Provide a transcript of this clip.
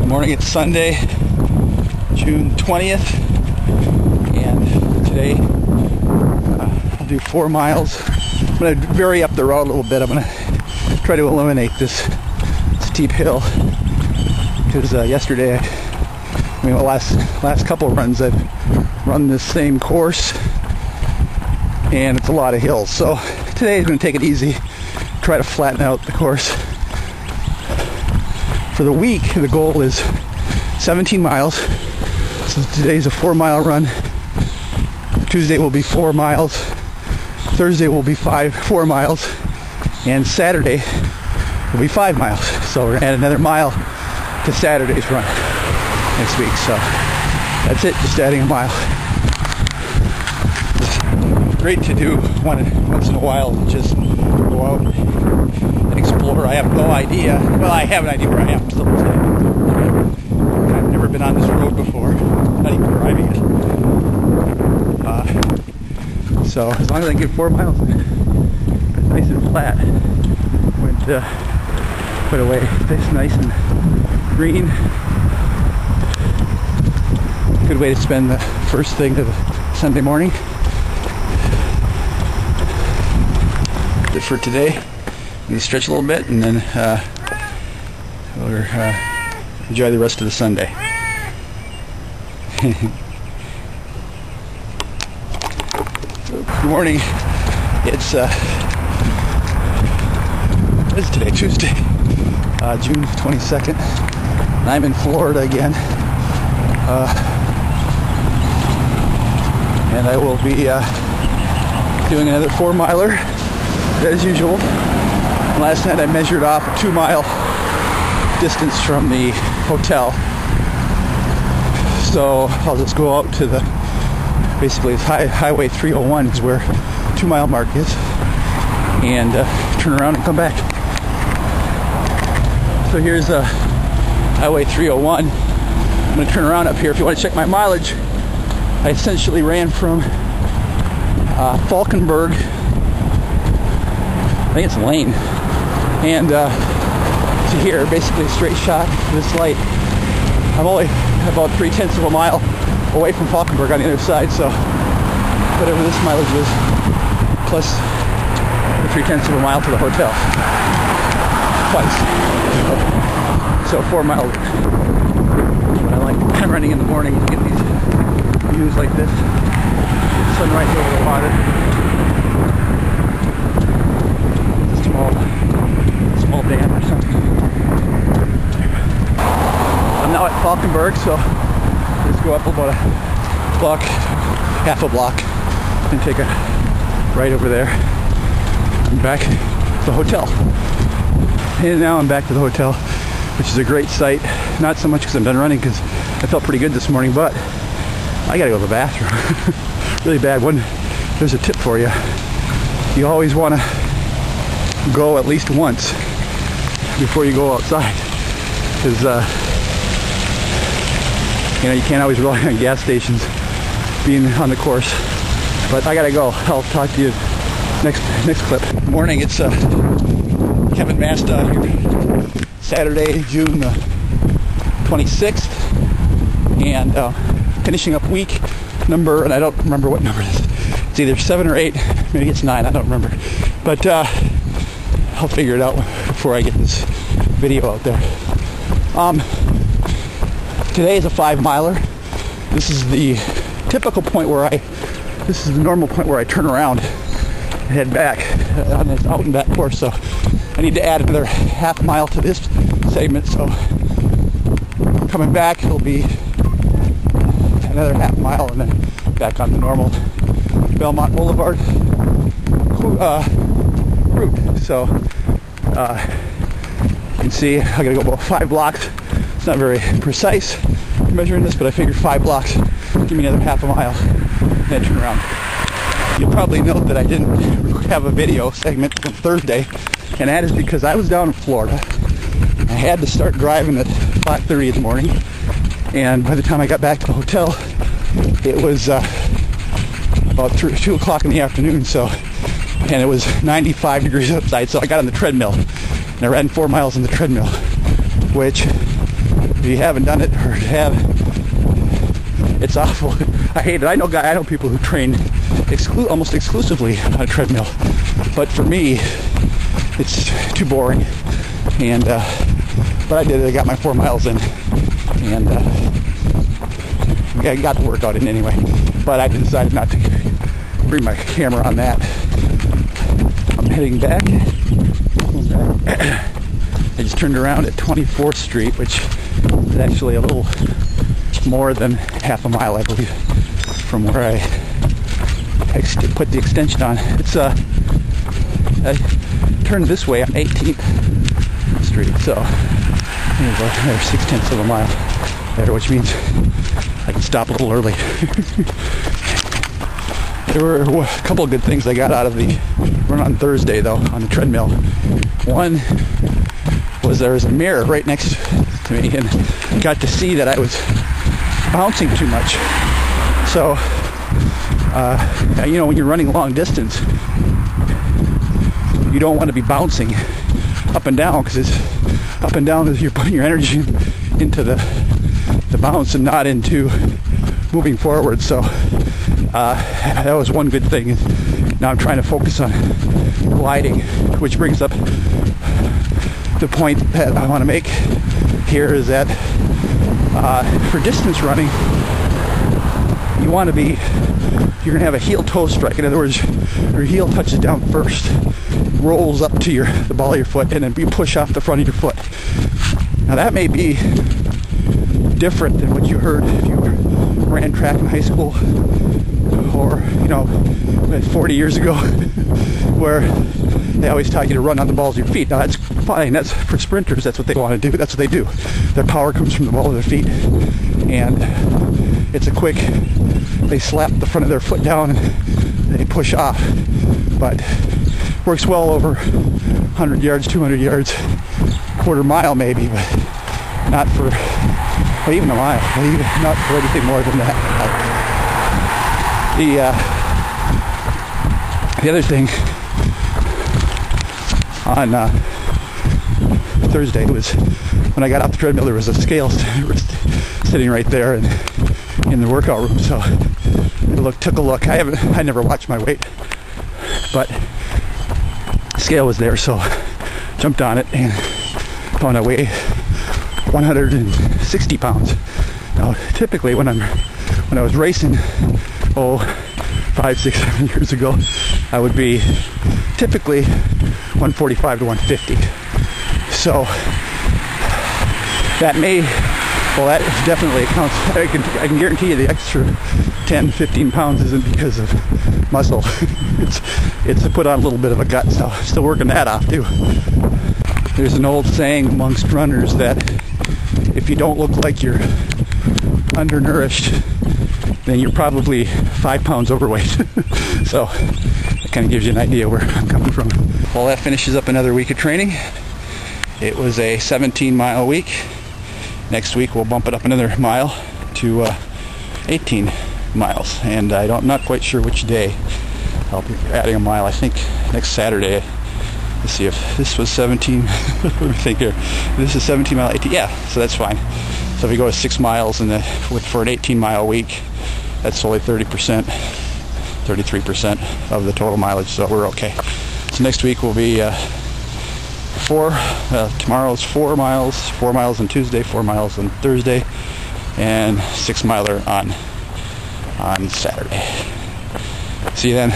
Good morning, it's Sunday, June 20th, and today I'll do 4 miles. I'm going to vary up the road a little bit. I'm going to try to eliminate this steep hill, because yesterday, the last couple of runs I've run this same course, and it's a lot of hills. So today I'm going to take it easy, try to flatten out the course. For the week, the goal is 17 miles. So today's a 4-mile run. Tuesday will be 4 miles. Thursday will be 4 miles. And Saturday will be 5 miles. So we're going to add another mile to Saturday's run next week. So that's it, just adding a mile. It's great to do once in a while, just go out and explore. I have no idea. Well, I have an idea where I am. Still I've never been on this road before, not even driving it. So as long as I can get 4 miles, it's nice and flat. Went put away. It's nice and green. Good way to spend the first thing of the Sunday morning. That's it for today. I'm going to stretch a little bit, and then we'll enjoy the rest of the Sunday. Good morning. It's what is today? Tuesday, June 22nd. And I'm in Florida again, and I will be doing another 4-miler as usual. Last night I measured off a 2-mile distance from the hotel, so I'll just go out to basically it's Highway 301 is where 2-mile mark is, and turn around and come back. So here's Highway 301. I'm going to turn around up here. If you want to check my mileage, I essentially ran from Falkenberg, I think it's Lane, and to here, basically a straight shot to this light. I'm only about 3/10 of a mile away from Falkenberg on the other side, so whatever this mileage is, plus the 3/10 of a mile to the hotel. Twice. So 4 miles. But I like running in the morning to get these views like this. Sunrise over the water. Small dam or something. I'm now at Falkenberg, so let's go up about a block, half a block, and take a right over there and back to the hotel. And now I'm back to the hotel, which is a great sight. Not so much because I'm done running, because I felt pretty good this morning, but I gotta go to the bathroom. Really bad. There's a tip for you. You always want to go at least once before you go outside, because you can't always rely on gas stations being on the course. But I gotta go. I'll talk to you next clip. Morning, it's Kevin Mastaw here. Saturday, June 26th, and finishing up week number, and I don't remember what number it is. It's either 7 or 8, maybe it's 9, I don't remember. But I'll figure it out before I get this video out there. Today is a 5-miler. This is the typical point this is the normal point where I turn around and head back on this out and back course. So I need to add another half mile to this segment. So coming back, it'll be another half mile, and then back on the normal Belmont Boulevard route. So you can see I gotta go about 5 blocks. It's not very precise measuring this, but I figured 5 blocks give me another half a mile, and then turn around. You'll probably note that I didn't have a video segment on Thursday, and that is because I was down in Florida. I had to start driving at 5:30 in the morning, and by the time I got back to the hotel, it was about 2 o'clock in the afternoon. So, and it was 95 degrees outside, so I got on the treadmill, and I ran 4 miles on the treadmill, which if you haven't done it or have, it's awful. I hate it. I know people who train almost exclusively on a treadmill, but for me, it's too boring. And but I did it. I got my 4 miles in, and I got the workout in anyway. But I decided not to bring my camera on that. I'm heading back. I just turned around at 24th Street, which is actually a little more than half a mile, I believe, from where I put the extension on. It's I turned this way on 18th Street, so there's another 0.6 of a mile there, which means I can stop a little early. There were a couple of good things I got out of the run on Thursday, though, on the treadmill. One was there was a mirror right next to me, and got to see that I was bouncing too much. So, when you're running long distance, you don't want to be bouncing up and down, because it's up and down as you're putting your energy into the bounce and not into moving forward. So that was one good thing. Now I'm trying to focus on gliding, which brings up the point that I want to make here, is that for distance running, you want to be, you're going to have a heel-toe strike. In other words, your heel touches down first, rolls up to the ball of your foot, and then you push off the front of your foot. Now that may be different than what you heard if you ran track in high school, or 40 years ago, where they always taught you to run on the balls of your feet. Now that's fine. That's for sprinters. That's what they want to do. That's what they do. Their power comes from the ball of their feet, and it's a quick. They slap the front of their foot down and they push off. But works well over 100 yards, 200 yards, quarter mile maybe, but not for even a mile. Not for anything more than that. The other thing on Thursday was when I got off the treadmill, there was a scale sitting right there in the workout room. So I took a look. I never watched my weight, but the scale was there, so jumped on it and found I weigh 160 pounds. Now, typically when I was racing, 5, 6, 7 years ago, I would be typically 145 to 150. So that definitely accounts. I can guarantee you the extra 10, 15 pounds isn't because of muscle. it's to put on a little bit of a gut. So still working that off too. There's an old saying amongst runners that if you don't look like you're undernourished, then you're probably 5 pounds overweight. So it kind of gives you an idea where I'm coming from. Well, that finishes up another week of training. It was a 17-mile week. Next week we'll bump it up another mile to 18 miles, and I'm not quite sure which day I'll be adding a mile. I think next Saturday. Let's see if this was 17. Let me think here. This is 17 mile, 18. Yeah, so that's fine. So if we go to 6 miles for an 18-mile week, that's only 30%, 33% of the total mileage. So we're okay. So next week will be tomorrow's 4 miles on Tuesday, 4 miles on Thursday, and 6 miler on Saturday. See you then.